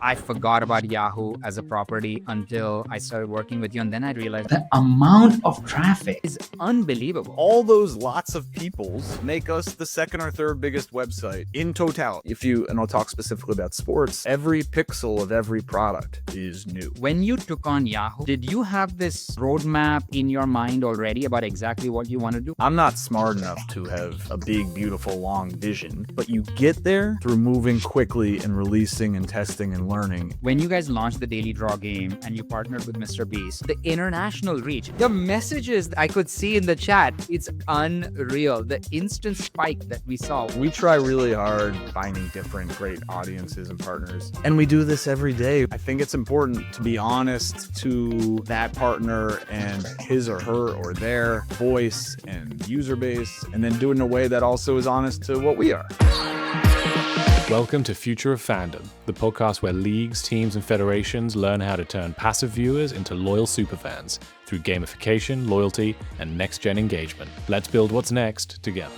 I forgot about Yahoo as a property until I started working with you. And then I realized the amount of traffic is unbelievable. All those lots of peoples make us the second or third biggest website in totality. And I'll talk specifically about sports, every pixel of every product is new. When you took on Yahoo, did you have this roadmap in your mind already about exactly what you want to do? I'm not smart enough to have a big, beautiful, long vision, but you get there through moving quickly and releasing and testing and learning. When you guys launched the Daily Draw game and you partnered with MrBeast, the international reach, the messages I could see in the chat, it's unreal. The instant spike that we saw. We try really hard finding different great audiences and partners, and we do this every day. I think it's important to be honest to that partner and his or her or their voice and user base, and then do it in a way that also is honest to what we are. Welcome to Future of Fandom, the podcast where leagues, teams, and federations learn how to turn passive viewers into loyal superfans through gamification, loyalty, and next-gen engagement. Let's build what's next together.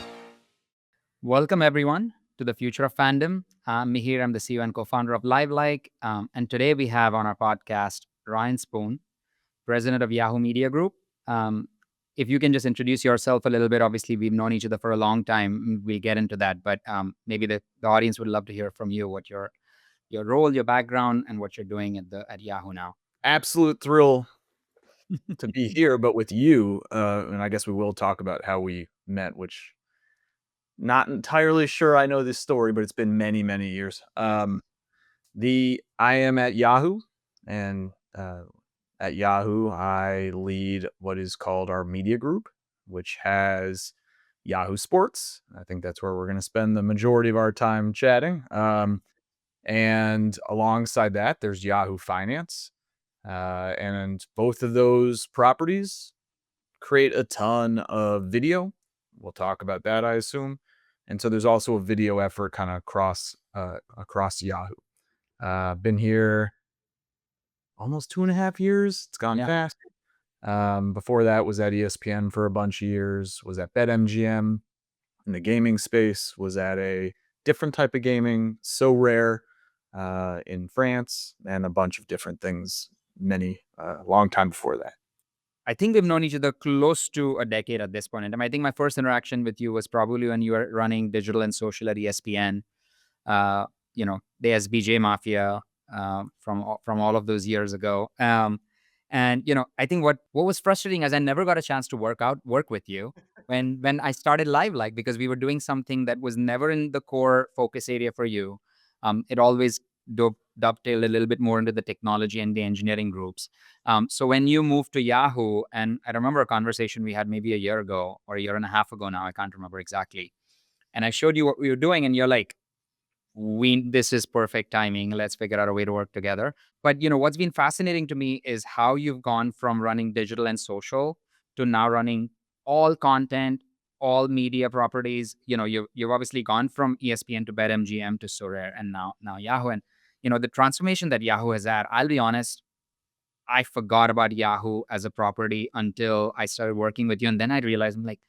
Welcome, everyone, to the Future of Fandom. I'm Miheer. I'm the CEO and co-founder of LiveLike. And today we have on our podcast, Ryan Spoon, president of Yahoo Media Group. If you can just introduce yourself a little bit. Obviously, we've known each other for a long time. We'll get into that, but maybe the audience would love to hear from you, what your role, your background, and what you're doing at Yahoo now. Absolute thrill to be here, but with you. And I guess we will talk about how we met, which not entirely sure I know this story, but it's been many, many years. I am at Yahoo, and at Yahoo, I lead what is called our media group, which has Yahoo Sports. I think that's where we're going to spend the majority of our time chatting. And alongside that, there's Yahoo Finance. And both of those properties create a ton of video. We'll talk about that, I assume. And so there's also a video effort kind of across Yahoo. Been here almost 2.5 years. It's gone fast. Before that was at ESPN for a bunch of years, was at BetMGM in the gaming space, was at a different type of gaming, So Rare, in France, and a bunch of different things, long time before that. I think we've known each other close to a decade at this point in time. I think my first interaction with you was probably when you were running digital and social at ESPN, the SBJ Mafia, from all of those years ago. And I think what was frustrating is I never got a chance to work with you when I started LiveLike, because we were doing something that was never in the core focus area for you. It always dovetailed a little bit more into the technology and the engineering groups. So when you moved to Yahoo, and I remember a conversation we had maybe a year ago or a year and a half ago now, I can't remember exactly. And I showed you what we were doing, and you're like, this is perfect timing. Let's figure out a way to work together. But what's been fascinating to me is how you've gone from running digital and social to now running all content, all media properties. You've obviously gone from ESPN to BetMGM to So Rare, and now Yahoo. And the transformation that Yahoo has had, I'll be honest, I forgot about Yahoo as a property until I started working with you. And then I realized, I'm like,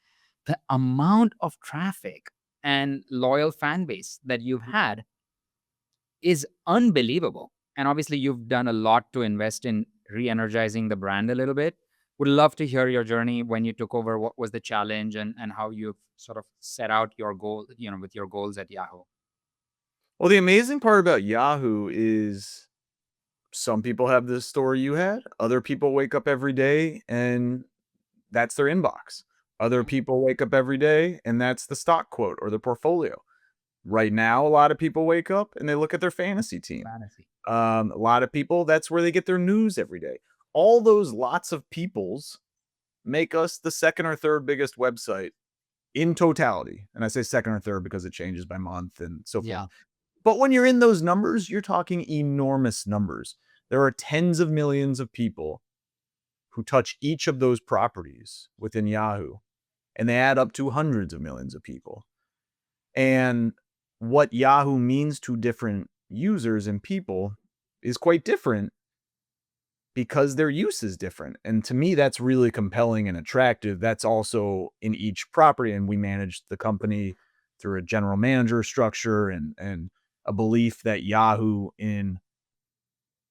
the amount of traffic and loyal fan base that you've had is unbelievable. And obviously, you've done a lot to invest in re-energizing the brand a little bit. Would love to hear your journey when you took over. What was the challenge, and how you've sort of set out your goal, with your goals at Yahoo? Well, the amazing part about Yahoo is some people have this story you had. Other people wake up every day and that's their inbox. Other people wake up every day and that's the stock quote or the portfolio. Right now, a lot of people wake up and they look at their fantasy team. A lot of people, that's where they get their news every day. All those lots of peoples make us the second or third biggest website in totality. And I say second or third because it changes by month and so forth. Yeah. But when you're in those numbers, you're talking enormous numbers. There are tens of millions of people who touch each of those properties within Yahoo, and they add up to hundreds of millions of people. And what Yahoo means to different users and people is quite different because their use is different. And to me, that's really compelling and attractive. That's also in each property. And we manage the company through a general manager structure and a belief that Yahoo in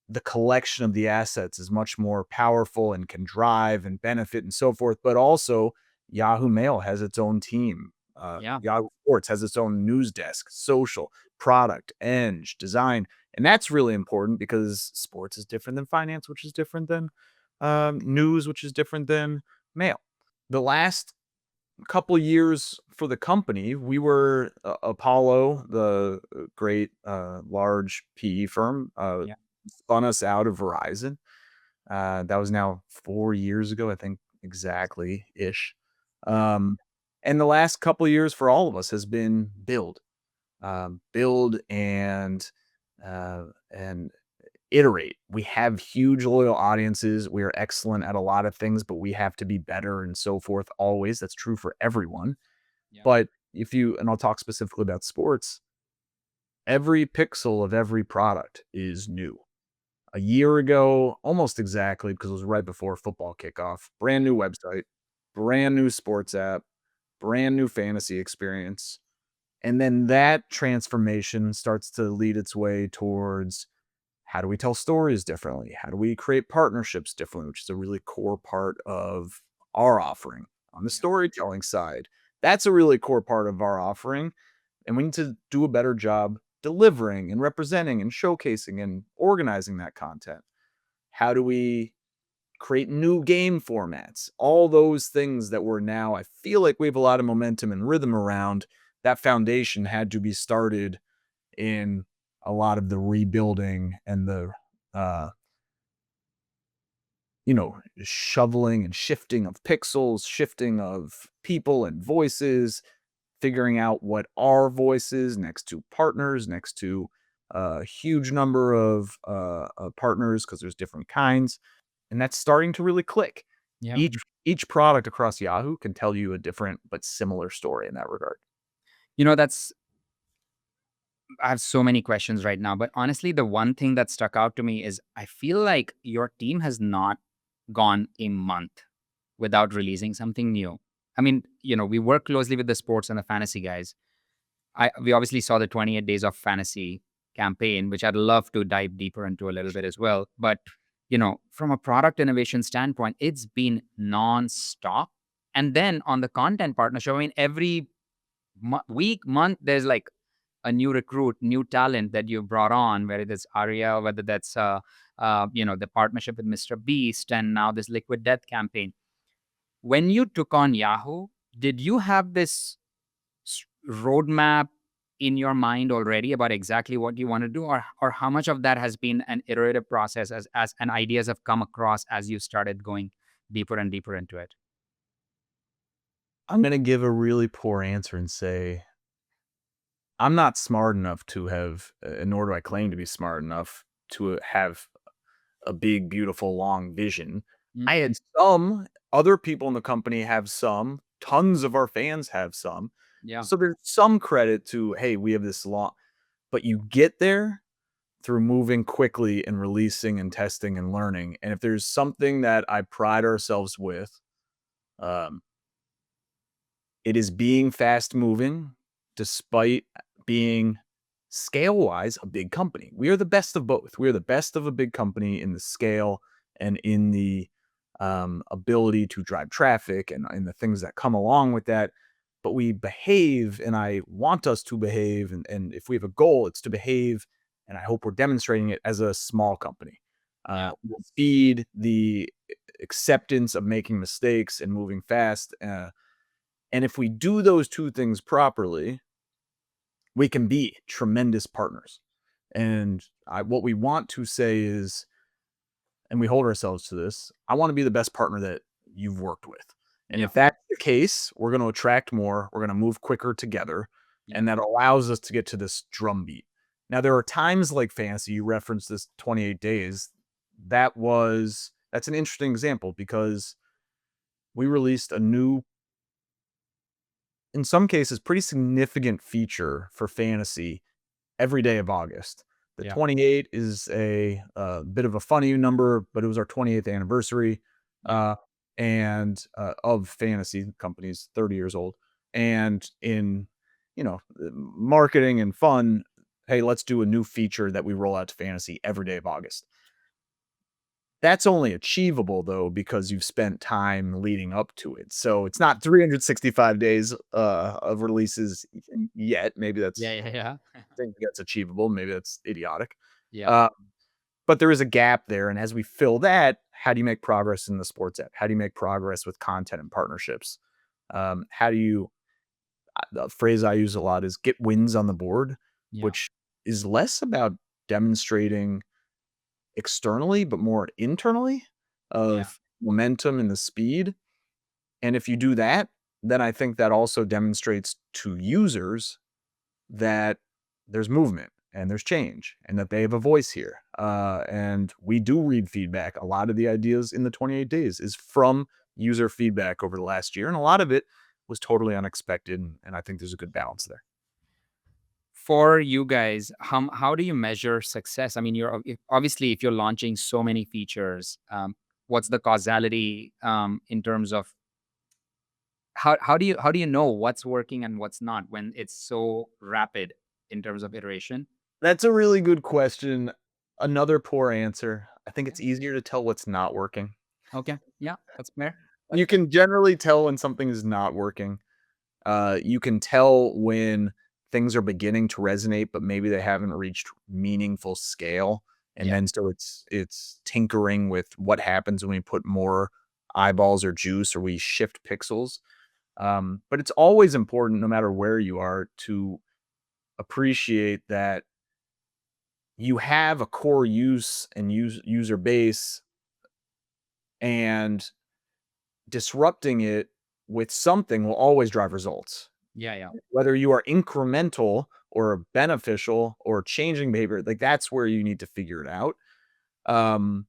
the collection of the assets is much more powerful and can drive and benefit and so forth. But also, Yahoo Mail has its own team. Yeah. Yahoo Sports has its own news desk, social, product, eng, design. And that's really important because sports is different than finance, which is different than news, which is different than mail. The last couple years for the company, we were Apollo, the great large PE firm, Yeah. spun us out of Verizon. That was now 4 years ago, I think exactly ish. And the last couple of years for all of us has been build and iterate. We have huge loyal audiences. We are excellent at a lot of things, but we have to be better and so forth always. That's true for everyone. Yeah. But and I'll talk specifically about sports, every pixel of every product is new. A year ago, almost exactly, because it was right before football kickoff, brand new website, brand new sports app, brand new fantasy experience. And then that transformation starts to lead its way towards how do we tell stories differently? How do we create partnerships differently, which is a really core part of our offering on the Yeah. storytelling side. That's a really core part of our offering. And we need to do a better job delivering and representing and showcasing and organizing that content. How do we create new game formats? All those things that we're now, I feel like we have a lot of momentum and rhythm around. That foundation had to be started in a lot of the rebuilding and the uh shoveling and shifting of pixels, shifting of people and voices, figuring out what our voices next to partners, next to a huge number of partners, because there's different kinds, and that's starting to really click. Yeah. Each product across Yahoo can tell you a different but similar story in that regard. That's I have so many questions right now, but honestly, the one thing that stuck out to me is I feel like your team has not gone a month without releasing something new. I mean, we work closely with the sports and the fantasy guys. We obviously saw the 28 Days of Fantasy campaign, which I'd love to dive deeper into a little bit as well. But, from a product innovation standpoint, it's been nonstop. And then on the content partnership, I mean, every week, month, there's like a new recruit, new talent that you brought on, whether it's Aria, whether that's the partnership with MrBeast, and now this Liquid Death campaign. When you took on Yahoo, did you have this roadmap in your mind already about exactly what you want to do, or how much of that has been an iterative process as and ideas have come across as you started going deeper and deeper into it? I'm going to give a really poor answer and say I'm not smart enough to have, nor do I claim to be smart enough to have a big, beautiful, long vision. I had some, other people in the company have some, tons of our fans have some. Yeah. So there's some credit to, hey, we have this long, but you get there through moving quickly and releasing and testing and learning. And if there's something that I pride ourselves with, um, it is being fast moving despite being scale wise a big company. We are the best of both. We are the best of a big company in the scale and in the ability to drive traffic and in the things that come along with that. But we behave, and I want us to behave. And if we have a goal, it's to behave. And I hope we're demonstrating it as a small company. Yeah. We'll feed the acceptance of making mistakes and moving fast. And if we do those two things properly, we can be tremendous partners. And what we want to say is, and we hold ourselves to this, I want to be the best partner that you've worked with. And if that's the case, we're going to attract more, we're going to move quicker together, and that allows us to get to this drumbeat. Now, there are times like fantasy, you referenced this 28 days. That's an interesting example because we released a new, in some cases, pretty significant feature for fantasy every day of August. The 28 is a bit of a funny number, but it was our 28th anniversary and of fantasy companies, 30 years old. And in marketing and fun, hey, let's do a new feature that we roll out to fantasy every day of August. That's only achievable though because you've spent time leading up to it. So it's not 365 days of releases yet. Maybe Yeah, that's yeah, yeah. I think that's achievable. Maybe that's idiotic. Yeah. Uh, but there is a gap there, and as we fill that, how do you make progress in the sports app? How do you make progress with content and partnerships? How do you? The phrase I use a lot is get wins on the board, Yeah. which is less about demonstrating externally, but more internally Yeah. of momentum and the speed. And if you do that, then I think that also demonstrates to users that there's movement and there's change and that they have a voice here. And we do read feedback. A lot of the ideas in the 28 days is from user feedback over the last year. And a lot of it was totally unexpected. And I think there's a good balance there. For you guys, how do you measure success? I mean, obviously, if you're launching so many features, what's the causality in terms of how do you know what's working and what's not when it's so rapid in terms of iteration? That's a really good question. Another poor answer. I think it's easier to tell what's not working. Okay, yeah, that's fair. You can generally tell when something is not working. You can tell when things are beginning to resonate, but maybe they haven't reached meaningful scale. And Yeah. then so it's tinkering with what happens when we put more eyeballs or juice or we shift pixels. But it's always important, no matter where you are, to appreciate that you have a core use and user base, and disrupting it with something will always drive results. Yeah, yeah. Whether you are incremental or beneficial or changing behavior, like that's where you need to figure it out. Um,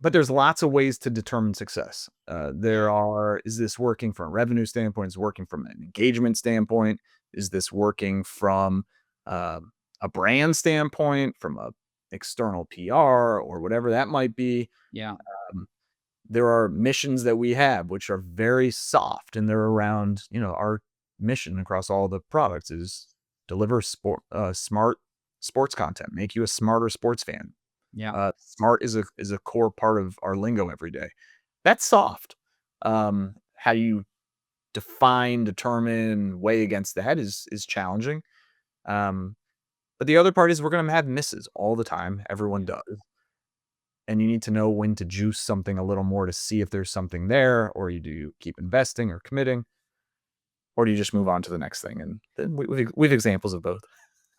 but there's lots of ways to determine success. Is this working from a revenue standpoint? Is it working from an engagement standpoint? Is this working from uh, a brand standpoint, from a external PR or whatever that might be? Yeah. Um, there are missions that we have, which are very soft, and they're around, our mission across all the products is deliver smart sports content, make you a smarter sports fan. Yeah. Smart is a core part of our lingo every day. That's soft. How you define, determine, weigh against that is challenging. But the other part is we're going to have misses all the time. Everyone does. And you need to know when to juice something a little more to see if there's something there, or do you keep investing or committing, or do you just move on to the next thing? And then we have examples of both.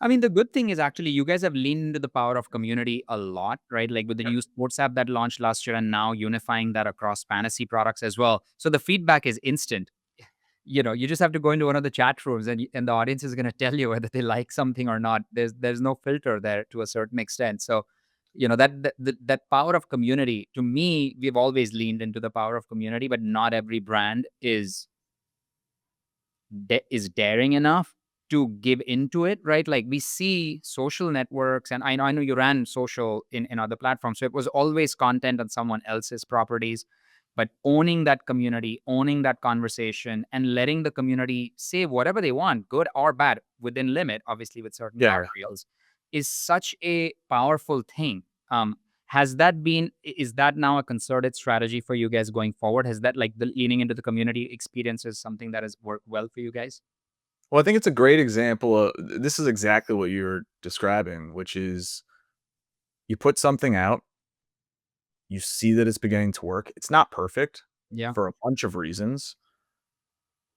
I mean, the good thing is actually you guys have leaned into the power of community a lot, right? Like with the new sports app that launched last year and now unifying that across fantasy products as well. So the feedback is instant. You just have to go into one of the chat rooms and the audience is going to tell you whether they like something or not. There's no filter there to a certain extent. So, that power of community, to me, we've always leaned into the power of community, but not every brand is daring enough to give into it, right? Like we see social networks, and I know you ran social in other platforms, so it was always content on someone else's properties, but owning that community, owning that conversation, and letting the community say whatever they want, good or bad, within limit, obviously with certain Yeah. guardrails, is such a powerful thing. Is that now a concerted strategy for you guys going forward? Has that, like, the leaning into the community experience is something that has worked well for you guys? Well, I think it's a great example of this is exactly what you're describing, which is you put something out, you see that it's beginning to work. It's not perfect Yeah. for a bunch of reasons,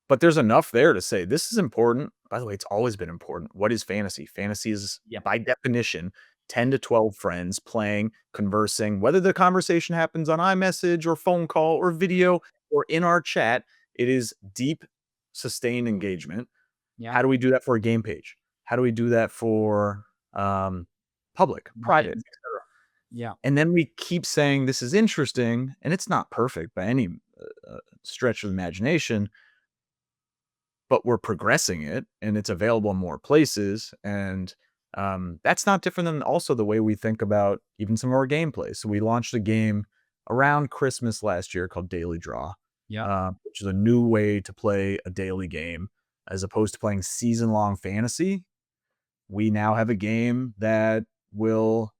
but there's enough there to say this is important. By the way, it's always been important. What is fantasy? Fantasy is, Yeah. by definition, 10 to 12 friends playing, conversing, whether the conversation happens on iMessage or phone call or video or in our chat, it is deep, sustained engagement. Yeah. How do we do that for a game page? How do we do that for public, private, etc.? Yeah. And then we keep saying this is interesting, and it's not perfect by any stretch of the imagination, but we're progressing it, and it's available in more places. And that's not different than also the way we think about even some of our gameplay. So we launched a game around Christmas last year called Daily Draw, Yeah. which is a new way to play a daily game as opposed to playing season-long fantasy. We now have a game that will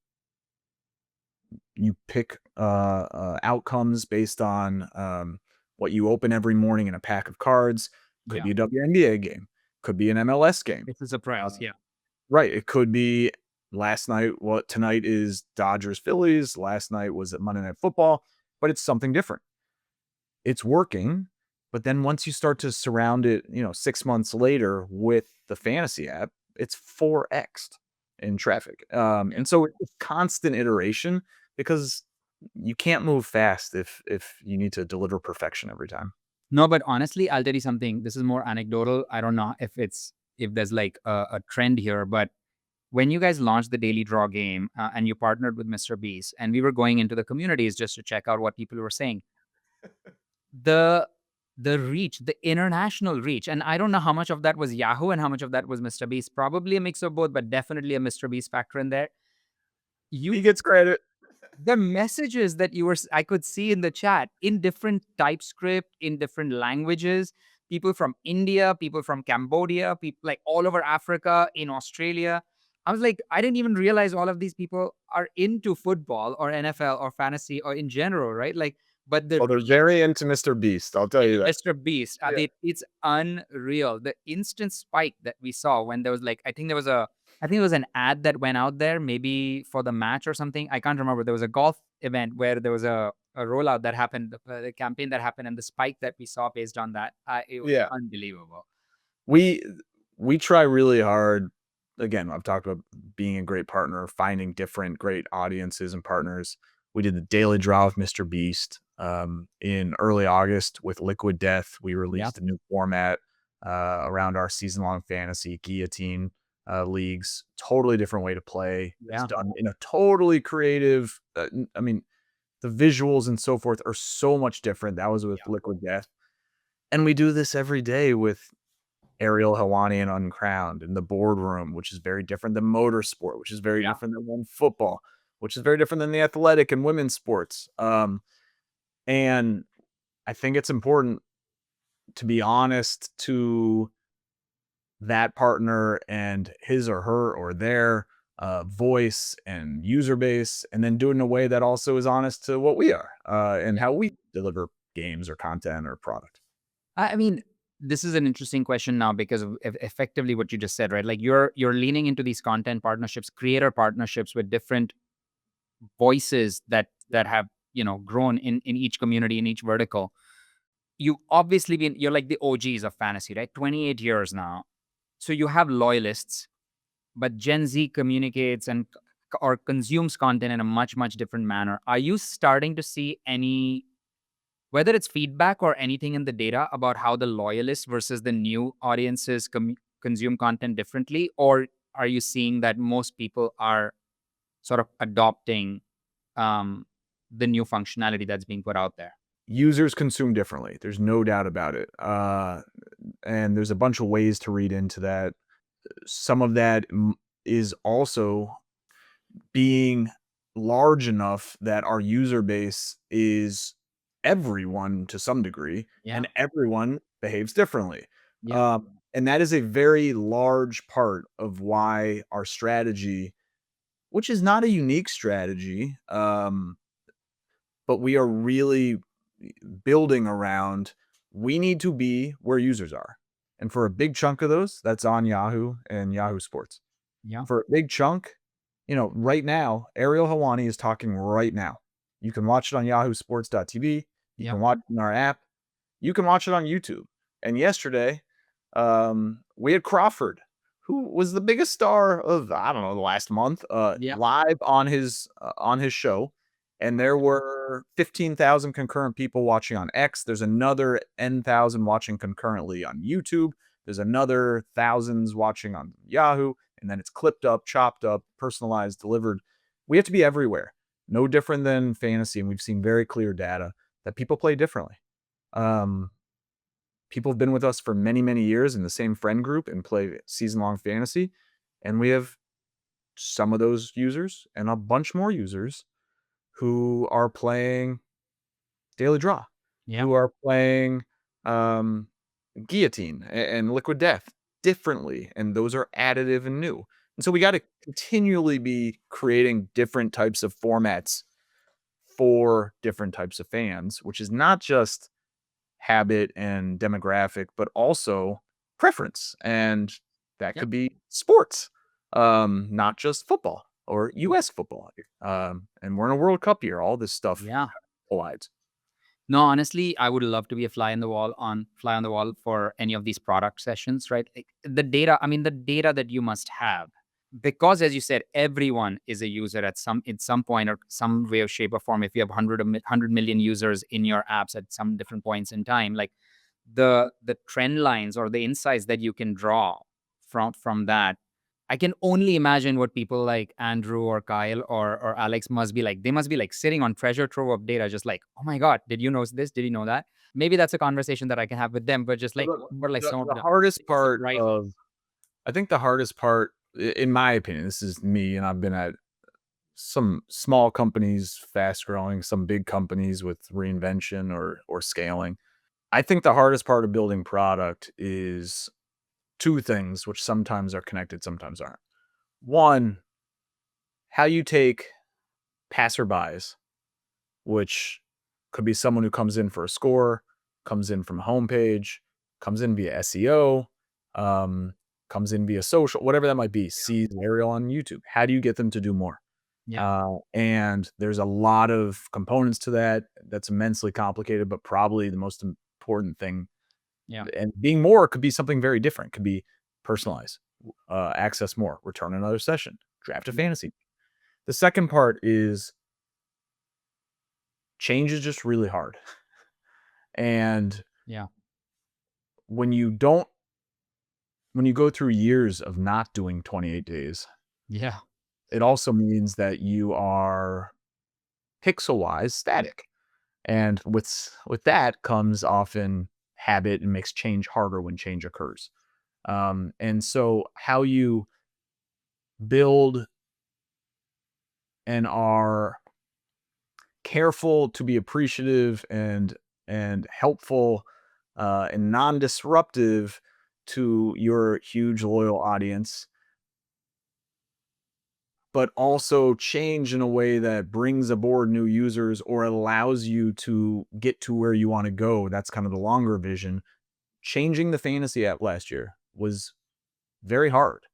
you pick outcomes based on what you open every morning in a pack of cards. Could be a WNBA game, could be an MLS game. It's a surprise. Yeah. Right. It could be last night. What tonight is Dodgers Phillies. Last night was Monday Night Football, but it's something different. It's working. But then once you start to surround it, 6 months later with the fantasy app, it's 4x'd in traffic. And so it's constant iteration because you can't move fast if you need to deliver perfection every time. No, but honestly, I'll tell you something. This is more anecdotal. I don't know if there's like a trend here, but when you guys launched the Daily Draw game and you partnered with MrBeast, and we were going into the communities just to check out what people were saying, the reach, the international reach, and I don't know how much of that was Yahoo and how much of that was MrBeast. Probably a mix of both, but definitely a MrBeast factor in there. He gets credit. The messages that I could see in the chat in different TypeScript, in different languages, people from India, people from Cambodia, people like all over Africa, in Australia. I was like, I didn't even realize all of these people are into football or NFL or fantasy or in general, right? Like, but the They're very into MrBeast. I'll tell you that. MrBeast, it's unreal. The instant spike that we saw when there was like, I think it was an ad that went out there, maybe for the match or something. I can't remember. There was a golf event where there was a rollout that happened, the campaign that happened, and the spike that we saw based on that. It was unbelievable. We try really hard. Again, I've talked about being a great partner, finding different great audiences and partners. We did the daily draw with MrBeast in early August with Liquid Death. We released a new format around our season-long fantasy guillotine leagues. Totally different way to play. It's done in a totally creative. I mean, the visuals and so forth are so much different. That was with Liquid Death, and we do this every day with Ariel Helwani and Uncrowned in the boardroom, which is very different than motorsport, which is very different than one football, which is very different than the athletic and women's sports. And I think it's important to be honest to that partner and his or her or their voice and user base, and then do it in a way that also is honest to what we are and how we deliver games or content or product. I mean, this is an interesting question now because of effectively what you just said, right? Like you're leaning into these content partnerships, creator partnerships with different voices that have grown in each community, in each vertical. You obviously you're like the OGs of fantasy, right? 28 years now. So you have loyalists, but Gen Z communicates or consumes content in a much different manner. Are you starting to see any, whether it's feedback or anything in the data about how the loyalists versus the new audiences consume content differently? Or are you seeing that most people are sort of adopting the new functionality that's being put out there? Users consume differently. There's no doubt about it. And there's a bunch of ways to read into that. Some of that is also being large enough that our user base is everyone to some degree, and everyone behaves differently. And that is a very large part of why our strategy, which is not a unique strategy, but we are really building around, we need to be where users are. And for a big chunk of those, that's on Yahoo and Yahoo Sports. For a big chunk, right now, Ariel Helwani is talking right now. You can watch it on yahoosports.tv. You can watch it in our app. You can watch it on YouTube. And yesterday, we had Crawford, who was the biggest star of, I don't know, the last month, live on his show. And there were 15,000 concurrent people watching on X. There's another N,000 watching concurrently on YouTube. There's another thousands watching on Yahoo. And then it's clipped up, chopped up, personalized, delivered. We have to be everywhere. No different than fantasy. And we've seen very clear data that people play differently. People have been with us for many, many years in the same friend group and play season-long fantasy. And we have some of those users and a bunch more users who are playing Daily Draw, who are playing Guillotine and Liquid Death differently, and those are additive and new. And so we got to continually be creating different types of formats 4 different types of fans, which is not just habit and demographic, but also preference. And that Yep. could be sports, not just football or US football. And we're in a World Cup year. All this stuff Yeah. collides. No, honestly, I would love to be a fly on the wall for any of these product sessions, right? Like the data, I mean, the data that you must have, because as you said, everyone is a user in some point or some way or shape or form. If you have 100 million users in your apps at some different points in time, like the trend lines or the insights that you can draw from that, I can only imagine what people like Andrew or Kyle or Alex must be like. They must be like sitting on treasure trove of data, just like, oh my God, did you know this? Did you know that? Maybe that's a conversation that I can have with them, but just like, what are like some of The the hardest part right? of, I think the hardest part, in my opinion, this is me, and I've been at some small companies, fast growing, some big companies with reinvention or scaling. I think the hardest part of building product is 2 things, which sometimes are connected, sometimes aren't. One, how you take passerbys, which could be someone who comes in for a score, comes in from a homepage, comes in via SEO, um, comes in via social, whatever that might be, sees Ariel on YouTube. How do you get them to do more? Yeah. And there's a lot of components to that. That's immensely complicated, but probably the most important thing. Yeah. And being more could be something very different. Could be personalized, access more, return another session, draft a fantasy. The second part is change is just really hard. And Yeah. when you go through years of not doing 28 days, Yeah. it also means that you are pixel-wise static. And with that comes often habit and makes change harder when change occurs. And so how you build and are careful to be appreciative and helpful and non-disruptive to your huge loyal audience, but also change in a way that brings aboard new users or allows you to get to where you want to go. That's kind of the longer vision. Changing the fantasy app last year was very hard.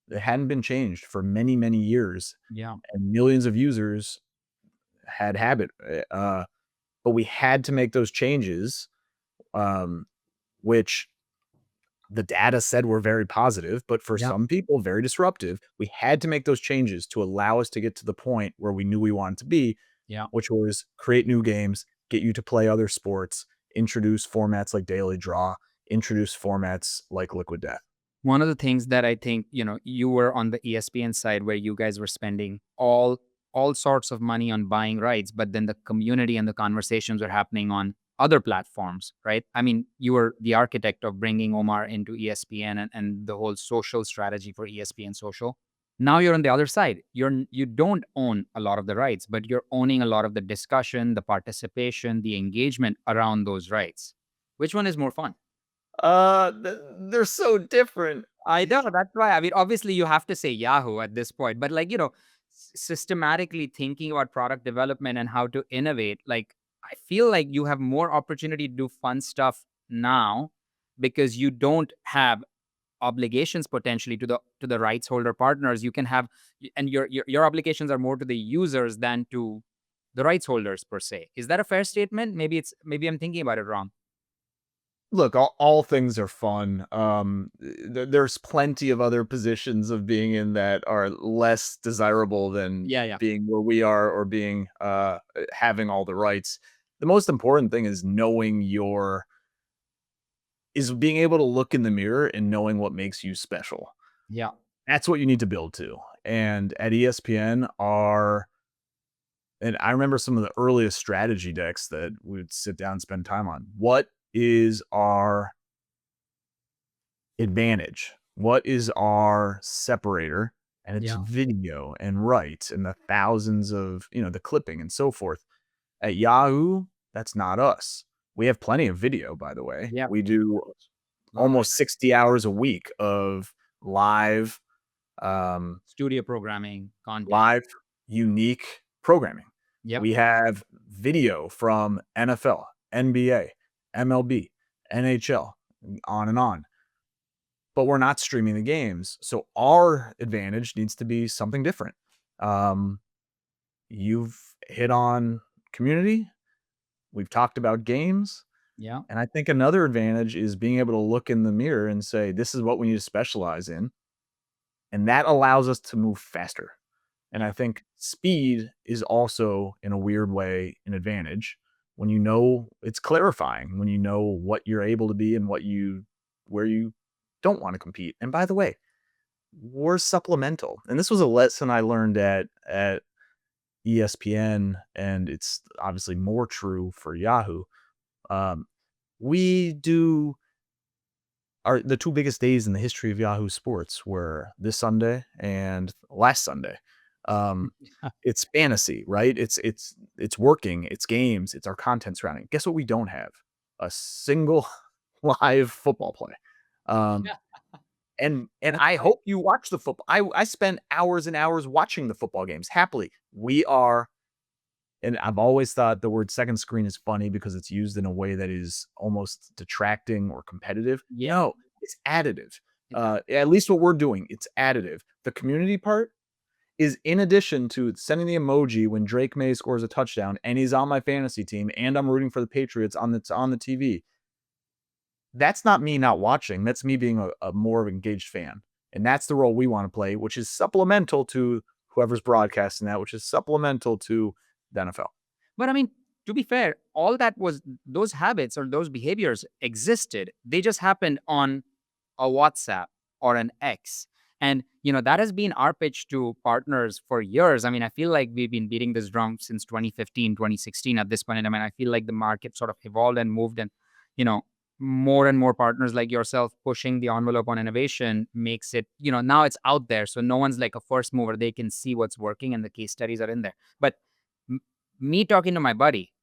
It hadn't been changed for many, many years, Yeah. and millions of users had habit. But we had to make those changes, which the data said were very positive, but for Yeah. some people, very disruptive. We had to make those changes to allow us to get to the point where we knew we wanted to be, Yeah. which was create new games, get you to play other sports, introduce formats like Daily Draw, introduce formats like Liquid Death. One of the things that I think, you were on the ESPN side where you guys were spending all sorts of money on buying rights, but then the community and the conversations are happening on other platforms, right? I mean, you were the architect of bringing Omar into ESPN and the whole social strategy for ESPN social. Now you're on the other side. You don't own a lot of the rights, but you're owning a lot of the discussion, the participation, the engagement around those rights. Which one is more fun? They're so different. I know. That's why. I mean, obviously, you have to say Yahoo at this point, but like, systematically thinking about product development and how to innovate, like, I feel like you have more opportunity to do fun stuff now because you don't have obligations potentially to the rights holder partners. You can have, and your obligations are more to the users than to the rights holders per se. Is that a fair statement? Maybe I'm thinking about it wrong. Look, all things are fun. There's plenty of other positions of being in that are less desirable than Yeah. being where we are or being having all the rights. The most important thing is being able to look in the mirror and knowing what makes you special. Yeah. That's what you need to build to. And at ESPN and I remember some of the earliest strategy decks that we would sit down and spend time on. What is our advantage? What is our separator? And it's Yeah. video and rights and the thousands of, the clipping and so forth. At Yahoo, that's not us. We have plenty of video, by the way. Yeah. We do almost 60 hours a week of live, Studio programming content. live, unique programming. Yep. We have video from NFL, NBA, MLB, NHL, on and on. But we're not streaming the games. So our advantage needs to be something different. You've hit on community. We've talked about games. Yeah. And I think another advantage is being able to look in the mirror and say, this is what we need to specialize in. And that allows us to move faster. And I think speed is also, in a weird way, an advantage when you know it's clarifying, when you know what you're able to be and where you don't want to compete. And by the way, we're supplemental. And this was a lesson I learned at ESPN, and it's obviously more true for Yahoo. We do the two biggest days in the history of Yahoo Sports were this Sunday and last Sunday. It's fantasy, right? It's working, it's games, it's our content surrounding. Guess what we don't have? A single live football play. And I hope you watch the football. I spend hours and hours watching the football games happily. We are, and I've always thought the word second screen is funny because it's used in a way that is almost detracting or competitive. Yeah. No, it's additive. At least what we're doing, it's additive. The community part is in addition to sending the emoji when Drake May scores a touchdown and he's on my fantasy team and I'm rooting for the Patriots on the TV. That's not me not watching. That's me being a more engaged fan. And that's the role we want to play, which is supplemental to whoever's broadcasting that, which is supplemental to the NFL. But I mean, to be fair, all that was those habits or those behaviors existed. They just happened on a WhatsApp or an X. And, that has been our pitch to partners for years. I mean, I feel like we've been beating this drum since 2015, 2016 at this point. I mean, I feel like the market sort of evolved and moved and, more and more partners like yourself pushing the envelope on innovation makes it, now it's out there. So no one's like a first mover. They can see what's working and the case studies are in there. But me talking to my buddy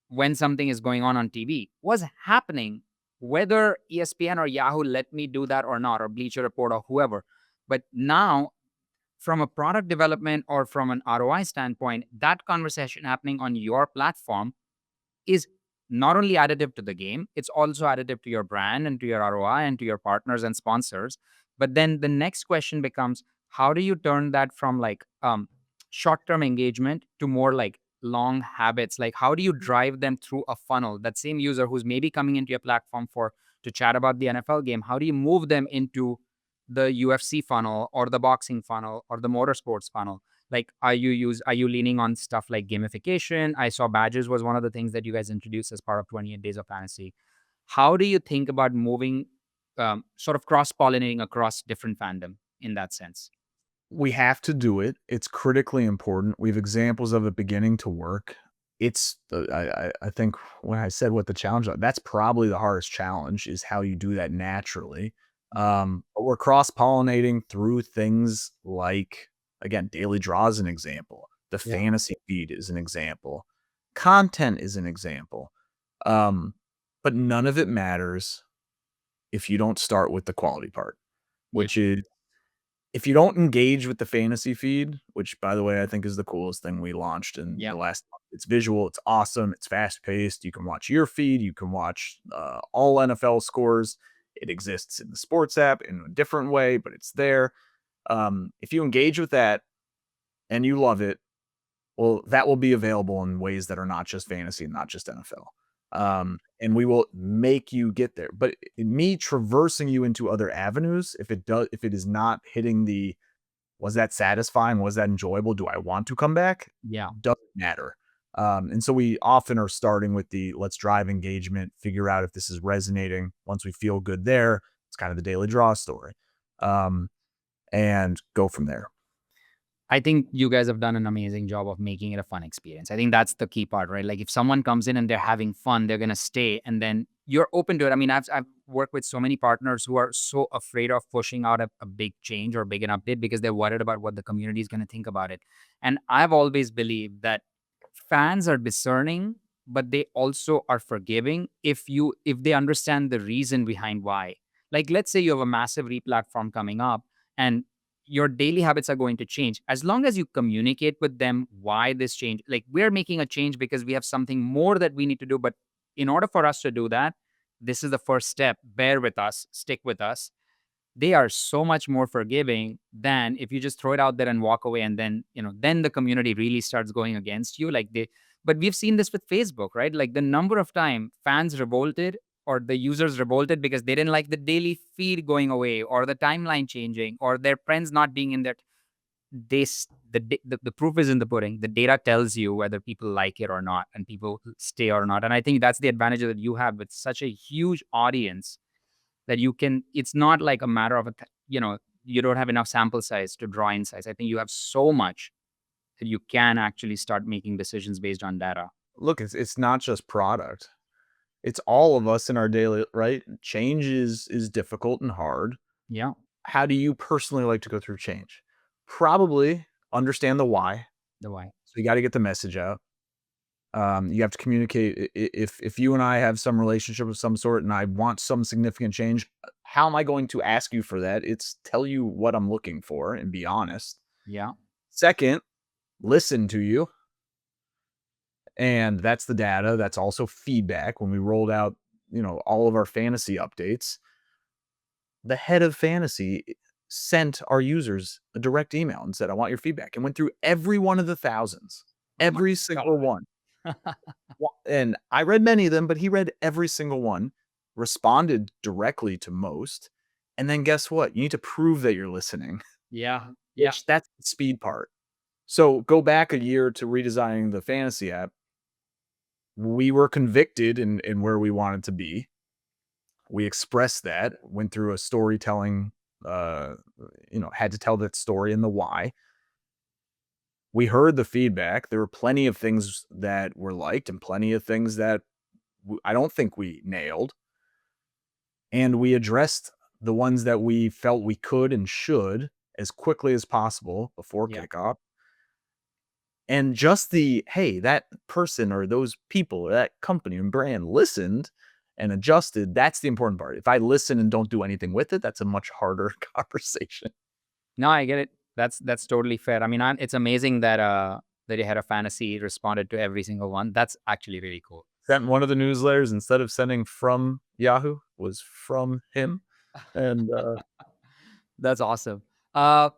when something is going on TV was happening, whether ESPN or Yahoo let me do that or not, or Bleacher Report or whoever. But now, from a product development or from an ROI standpoint, that conversation happening on your platform is not only additive to the game, it's also additive to your brand and to your ROI and to your partners and sponsors. But then the next question becomes, how do you turn that from like short-term engagement to more like long habits? Like, how do you drive them through a funnel? That same user who's maybe coming into your platform to chat about the NFL game, how do you move them into the UFC funnel or the boxing funnel or the motorsports funnel? Like, are you leaning on stuff like gamification? I saw badges was one of the things that you guys introduced as part of 28 Days of Fantasy. How do you think about moving, sort of cross-pollinating across different fandom in that sense? We have to do it. It's critically important. We have examples of it beginning to work. It's I think when I said what the challenge, that's probably the hardest challenge is how you do that naturally. But we're cross-pollinating through things like, again, daily draw is an example. The fantasy feed is an example. Content is an example. But none of it matters if you don't start with the quality part, which is if you don't engage with the fantasy feed, which, by the way, I think is the coolest thing we launched in the last month. It's visual, it's awesome, it's fast-paced. You can watch your feed, you can watch all NFL scores. It exists in the sports app in a different way, but it's there. If you engage with that and you love it, well, that will be available in ways that are not just fantasy and not just NFL. And we will make you get there. But me traversing you into other avenues, if it is not hitting was that satisfying? Was that enjoyable? Do I want to come back? Yeah. Doesn't matter. And so we often are starting with let's drive engagement, figure out if this is resonating. Once we feel good there, it's kind of the daily draw story. And go from there. I think you guys have done an amazing job of making it a fun experience. I think that's the key part, right? Like, if someone comes in and they're having fun, they're going to stay, and then you're open to it. I mean, I've worked with so many partners who are so afraid of pushing out a big change or big an update because they're worried about what the community is going to think about it. And I've always believed that fans are discerning, but they also are forgiving if they understand the reason behind why. Like, let's say you have a massive replatform coming up, and your daily habits are going to change as long as you communicate with them why this change. Like, we're making a change because we have something more that we need to do. But in order for us to do that, this is the first step. Bear with us, stick with us. They are so much more forgiving than if you just throw it out there and walk away, and then then the community really starts going against you. But we've seen this with Facebook, right? Like, the number of time fans revolted or the users revolted because they didn't like the daily feed going away or the timeline changing or their friends not being in that. The proof is in the pudding. The data tells you whether people like it or not, and people stay or not. And I think that's the advantage that you have with such a huge audience, that it's not like a matter of you don't have enough sample size to draw insights. I think you have so much that you can actually start making decisions based on data. Look, it's not just product. It's all of us in our daily, right? Change is difficult and hard. Yeah. How do you personally like to go through change? Probably understand the why. The why. So you got to get the message out. You have to communicate. If you and I have some relationship of some sort and I want some significant change, how am I going to ask you for that? It's tell you what I'm looking for and be honest. Yeah. Second, listen to you. And that's the data. That's also feedback. When we rolled out, all of our fantasy updates, the head of fantasy sent our users a direct email and said, I want your feedback, and went through every one of the thousands, every single one. And I read many of them, but he read every single one, responded directly to most. And then guess what? You need to prove that you're listening. Yeah. That's the speed part. So go back a year to redesigning the fantasy app. We were convicted in where we wanted to be. We expressed that, went through a storytelling, had to tell that story and the why. We heard the feedback. There were plenty of things that were liked and plenty of things that I don't think we nailed. And we addressed the ones that we felt we could and should as quickly as possible before kickoff. And just hey, that person or those people or that company and brand listened and adjusted. That's the important part. If I listen and don't do anything with it, that's a much harder conversation. No, I get it. That's totally fair. I mean, it's amazing that you had a fantasy responded to every single one. That's actually really cool. Sent one of the newsletters, instead of sending from Yahoo, was from him. And that's awesome.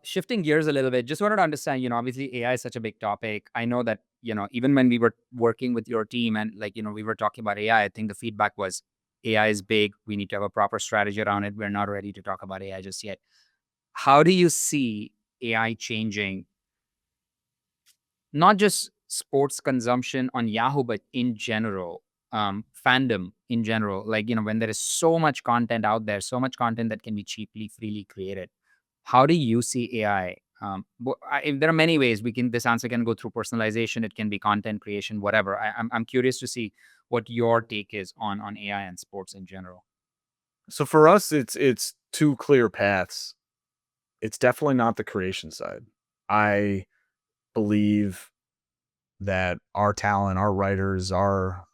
Shifting gears a little bit, just wanted to understand, obviously AI is such a big topic. I know that, even when we were working with your team and we were talking about AI, I think the feedback was AI is big. We need to have a proper strategy around it. We're not ready to talk about AI just yet. How do you see AI changing not just sports consumption on Yahoo, but in general, fandom in general? When there is so much content out there, so much content that can be cheaply, freely created. How do you see AI? There are many ways this answer can go through personalization. It can be content creation, whatever. I'm curious to see what your take is on AI and sports in general. So for us, it's two clear paths. It's definitely not the creation side. I believe that our talent, our writers, our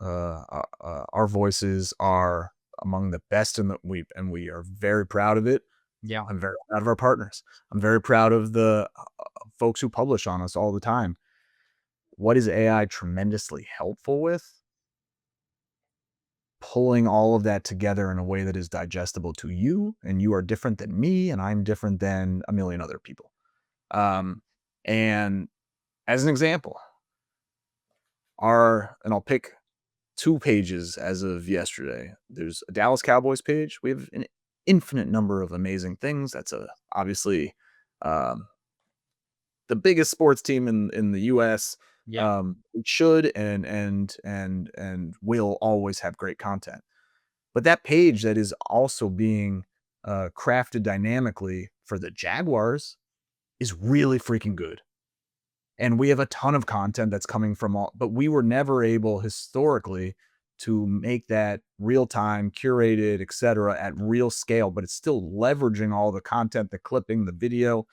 voices are among the best and we are very proud of it. Yeah. I'm very proud of our partners. I'm very proud of the folks who publish on us all the time. What is AI tremendously helpful with? Pulling all of that together in a way that is digestible to you, and you are different than me, and I'm different than a million other people. And as an example, and I'll pick 2 pages as of yesterday. There's a Dallas Cowboys page. We have an infinite number of amazing things. That's obviously the biggest sports team in the US. Yeah. It should and will always have great content. But that page that is also being crafted dynamically for the Jaguars is really freaking good. And we have a ton of content that's coming from but we were never able historically to make that real-time, curated, etc. at real scale, but it's still leveraging all the content, the clipping, the video,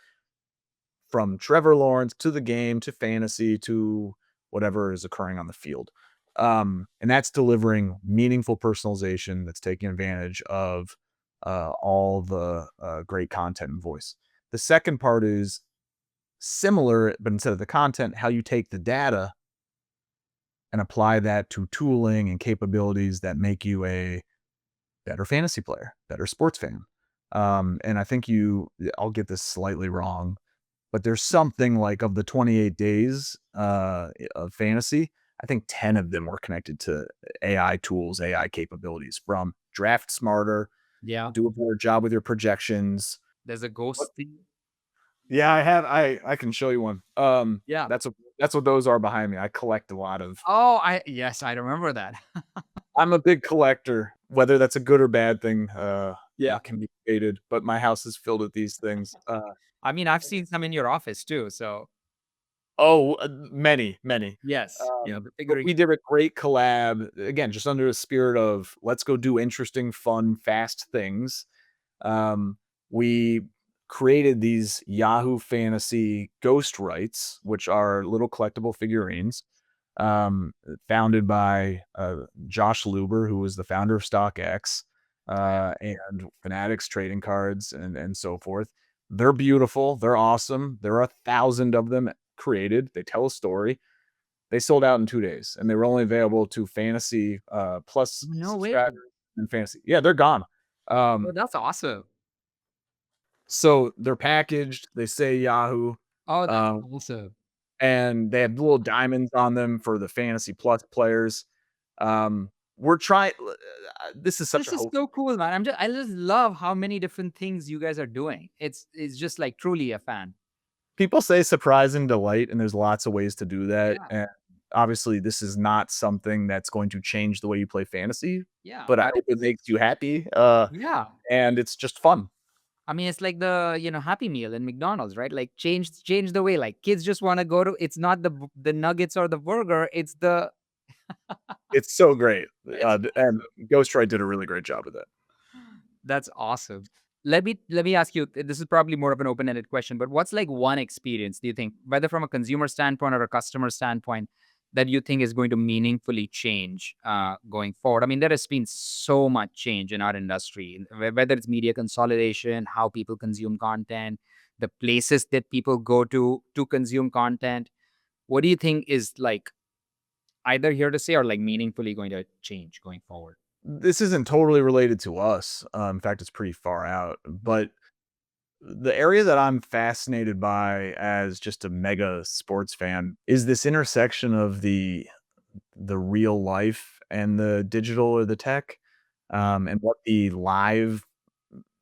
from Trevor Lawrence to the game, to fantasy, to whatever is occurring on the field. And that's delivering meaningful personalization that's taking advantage of all the great content and voice. The second part is similar, but instead of the content, how you take the data and apply that to tooling and capabilities that make you a better fantasy player, better sports fan. And I think I'll get this slightly wrong, but there's something like, of the 28 days of fantasy, I think 10 of them were connected to AI tools, AI capabilities, from draft smarter, Yeah. do a better job with your projections. There's a ghost thing. Yeah, I can show you one. Yeah. That's what those are behind me. I collect a lot of. Oh, yes, I remember that. I'm a big collector, whether that's a good or bad thing. Yeah. Can be debated, but my house is filled with these things. I mean, I've seen some in your office too. So Many. yes. Yeah. The But we did a great collab, again, just under the spirit of let's go do interesting, fun, fast things. We created these Yahoo Fantasy Ghost Rights, which are little collectible figurines, founded by Josh Luber, who was the founder of StockX, and Fanatics Trading Cards, and so forth. They're beautiful. They're awesome. There are 1,000 of them created. They tell a story. They sold out in 2 days, and they were only available to Fantasy Plus No way. subscribers and Fantasy. Yeah, they're gone. Oh, that's awesome. So they're packaged. They say Yahoo, Oh, that's um, awesome. and they have little diamonds on them for the Fantasy Plus players. We're trying. This is such This a is hope. so cool, man. I just love how many different things you guys are doing. It's just like truly a fan. People say surprise and delight, and there's lots of ways to do that. Yeah. And obviously, this is not something that's going to change the way you play fantasy, Yeah. but I hope it makes you happy. Yeah. And it's just fun. I mean, it's like the, Happy Meal in McDonald's, right? Like change the way like kids just want to go to, it's not the nuggets or the burger, it's the It's so great. It's And Ghostwrite did a really great job with that. That's awesome. Let me ask you, this is probably more of an open-ended question, but what's like one experience do you think, whether from a consumer standpoint or a customer standpoint, that you think is going to meaningfully change going forward? I mean, there has been so much change in our industry, whether it's media consolidation, how people consume content, the places that people go to consume content. What do you think is like either here to stay or like meaningfully going to change going forward? This isn't totally related to us. In fact, it's pretty far out. But the area that I'm fascinated by as just a mega sports fan is this intersection of the real life and the digital or the tech, and what the live,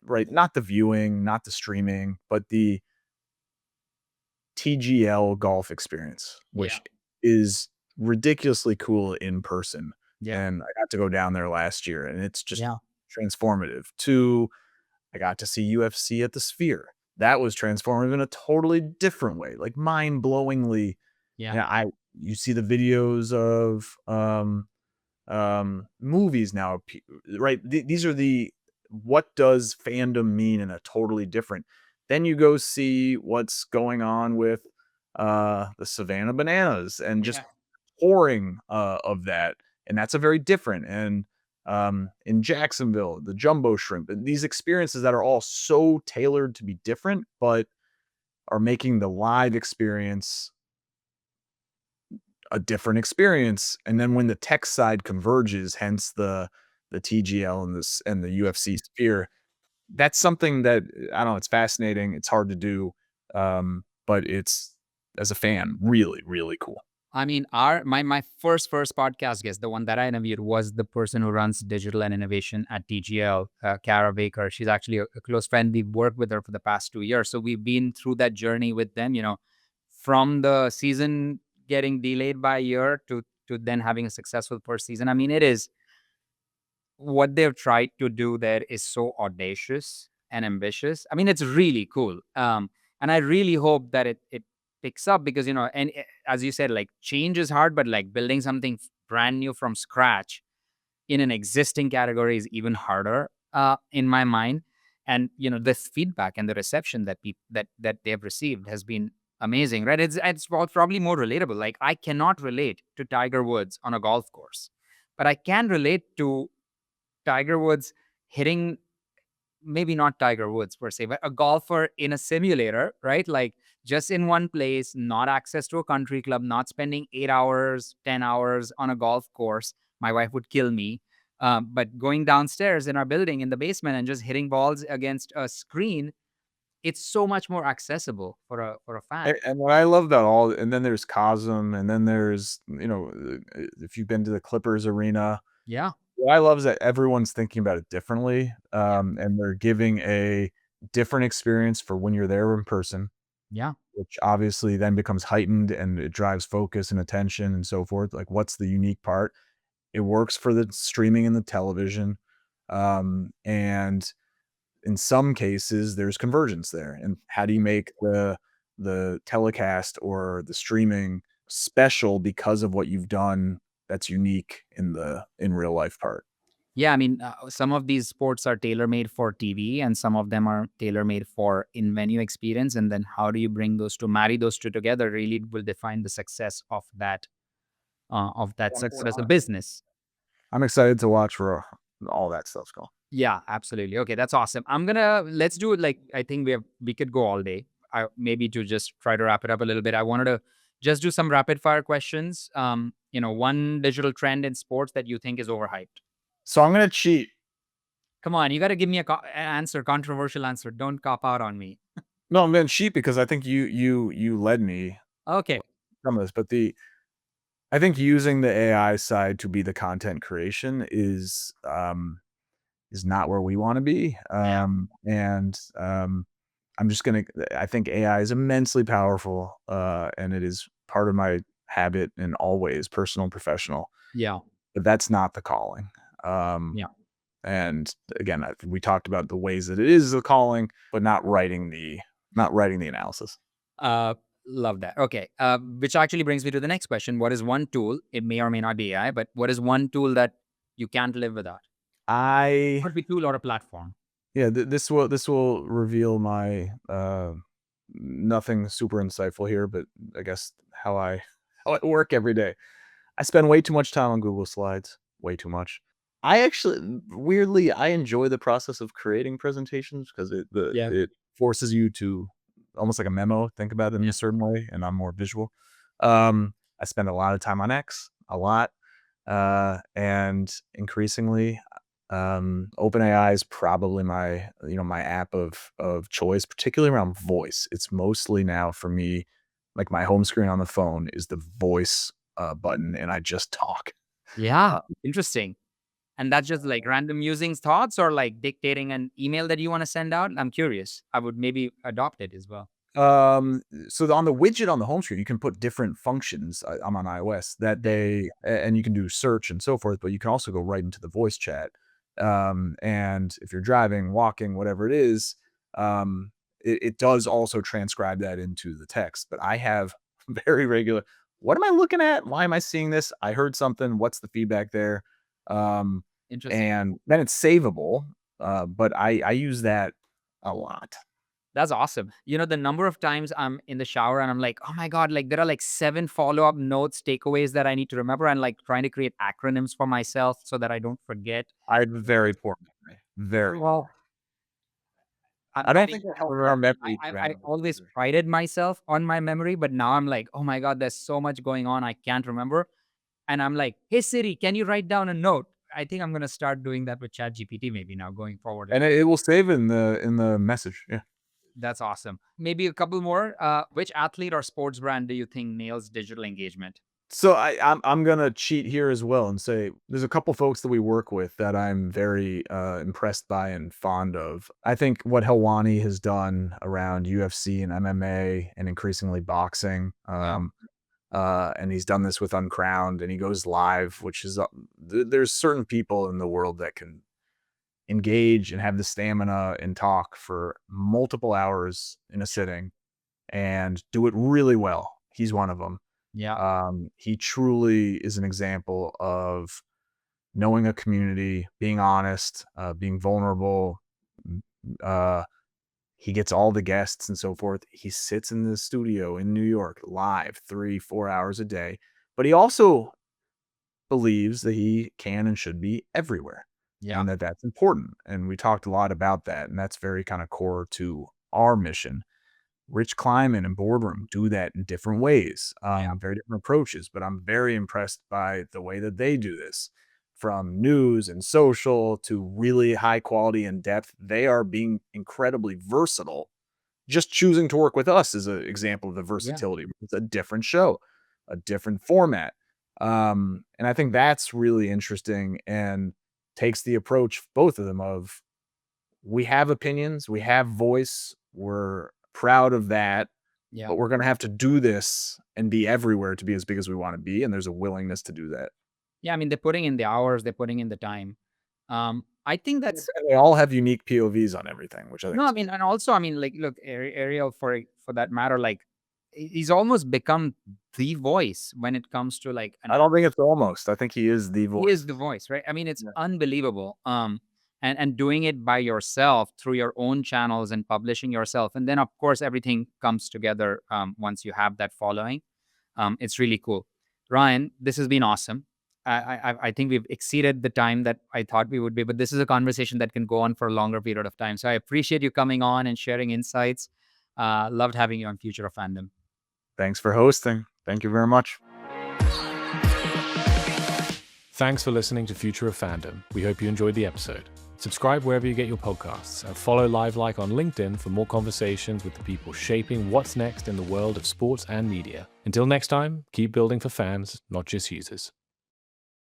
right? Not the viewing, not the streaming, but the TGL golf experience, which is ridiculously cool in person. Yeah. And I got to go down there last year, and it's just Yeah. transformative. I got to see UFC at the Sphere. That was transformative in a totally different way, like mind-blowingly. Yeah. You see the videos of movies now, right? These are what does fandom mean in a totally different. Then you go see what's going on with the Savannah Bananas and just pouring of that, and that's a very different. And in Jacksonville, the Jumbo Shrimp, and these experiences that are all so tailored to be different, but are making the live experience a different experience. And then when the tech side converges, hence the TGL and the UFC Sphere, that's something that I don't know. It's fascinating. It's hard to do, but it's, as a fan, really, really cool. I mean, my first podcast guest, the one that I interviewed, was the person who runs digital and innovation at TGL, Kara Baker. She's actually a close friend. We've worked with her for the past 2 years, so we've been through that journey with them. From the season getting delayed by a year to then having a successful first season. I mean, it is what they've tried to do there is so audacious and ambitious. I mean, it's really cool. And I really hope that it picks up because, as you said, like change is hard, but like building something brand new from scratch in an existing category is even harder in my mind. And, this feedback and the reception that that they've received has been amazing, right? It's probably more relatable. Like I cannot relate to Tiger Woods on a golf course, but I can relate to Tiger Woods hitting maybe not Tiger Woods per se, but a golfer in a simulator, right? Like just in one place, not access to a country club, not spending 8 hours, 10 hours on a golf course. My wife would kill me. But going downstairs in our building in the basement and just hitting balls against a screen, it's so much more accessible for a fan. And what I love about all, and then there's Cosm, and then there's, if you've been to the Clippers arena, Yeah. what I love is that everyone's thinking about it differently, and they're giving a different experience for when you're there in person, Yeah. which obviously then becomes heightened and it drives focus and attention and so forth. Like, what's the unique part? It works for the streaming and the television, and in some cases there's convergence there. And how do you make the telecast or the streaming special because of what you've done that's unique in real life part? Yeah, I mean, some of these sports are tailor-made for TV, and some of them are tailor-made for in-venue experience. And then how do you marry those two together? Really will define the success of that success as a business. I'm excited to watch where all that stuff's going. Yeah, absolutely. Okay, that's awesome. Let's do it. Like, I think we could go all day. Maybe to just try to wrap it up a little bit, I wanted to just do some rapid fire questions. One digital trend in sports that you think is overhyped. So I'm gonna cheat. Come on, you got to give me an controversial answer. Don't cop out on me. No, I'm gonna cheat because I think you led me Okay. from this, but I think using the AI side to be the content creation is not where we want to be. I think AI is immensely powerful, and it is part of my habit and always personal and professional, Yeah. but that's not the calling. Yeah. And again, we talked about the ways that it is a calling, but not writing the analysis. Love that. Okay. Which actually brings me to the next question. What is one tool? It may or may not be AI, but what is one tool that you can't live without? Could be tool or a platform. Yeah, this will reveal my nothing super insightful here, but I guess how I work every day. I spend way too much time on Google Slides, way too much. I actually weirdly I enjoy the process of creating presentations because it forces you to almost like a memo, think about it in a certain way, and I'm more visual. I spend a lot of time on X, a lot, and increasingly OpenAI is probably my app of choice, particularly around voice. It's mostly now for me, like my home screen on the phone is the voice button, and I just talk. Yeah. Interesting. And that's just like random musings, thoughts, or like dictating an email that you want to send out? I'm curious. I would maybe adopt it as well. So on the widget on the home screen, you can put different functions. I'm on iOS and you can do search and so forth, but you can also go right into the voice chat. And if you're driving, walking, whatever it is, it does also transcribe that into the text. But I have very regular, what am I looking at? Why am I seeing this? I heard something. What's the feedback there? Interesting. And then it's savable. But I use that a lot. That's awesome. The number of times I'm in the shower and I'm like, oh my God, like there are like 7 follow-up notes, takeaways that I need to remember, and like trying to create acronyms for myself so that I don't forget. I have very poor memory. Very. Well, I don't think it helps our memory. I always prided myself on my memory, but now I'm like, oh my God, there's so much going on. I can't remember. And I'm like, hey Siri, can you write down a note? I think I'm going to start doing that with ChatGPT maybe now going forward. And it will save in the message. Yeah. That's awesome. Maybe a couple more. Which athlete or sports brand do you think nails digital engagement? So I'm gonna cheat here as well and say there's a couple folks that we work with that I'm very impressed by and fond of. I think what Helwani has done around UFC and MMA and increasingly boxing, and he's done this with Uncrowned, and he goes live, which is there's certain people in the world that can engage and have the stamina and talk for multiple hours in a sitting and do it really well. He's one of them. Yeah. He truly is an example of knowing a community, being honest, being vulnerable. He gets all the guests and so forth. He sits in the studio in New York live 3-4 hours a day, but he also believes that he can and should be everywhere. Yeah. and that's important. And we talked a lot about that, and that's very kind of core to our mission. Rich Kleiman and Boardroom do that in different ways, Yeah. very different approaches, but I'm very impressed by the way that they do this. From news and social to really high quality and depth, they are being incredibly versatile. Just choosing to work with us is an example of the Yeah. versatility. It's a different show, a different format. And I think that's really interesting and takes the approach, both of them, of we have opinions, we have voice, we're proud of that, Yeah. but we're going to have to do this and be everywhere to be as big as we want to be. And there's a willingness to do that. Yeah. I mean, they're putting in the hours, they're putting in the time. I think that's And they all have unique POVs on everything, which I think no. I is mean, and also, I mean, like, look, Ariel for that matter, like, he's almost become the voice when it comes to like I don't think it's almost. I think he is the he voice. is the voice, right? I mean, it's Yeah. unbelievable. And doing it by yourself through your own channels and publishing yourself, and then of course everything comes together once you have that following. It's really cool. Ryan, this has been awesome. I think we've exceeded the time that I thought we would be, but this is a conversation that can go on for a longer period of time. So I appreciate you coming on and sharing insights. Loved having you on Future of Fandom. Thanks for hosting. Thank you very much. Thanks for listening to Future of Fandom. We hope you enjoyed the episode. Subscribe wherever you get your podcasts and follow LiveLike on LinkedIn for more conversations with the people shaping what's next in the world of sports and media. Until next time, keep building for fans, not just users.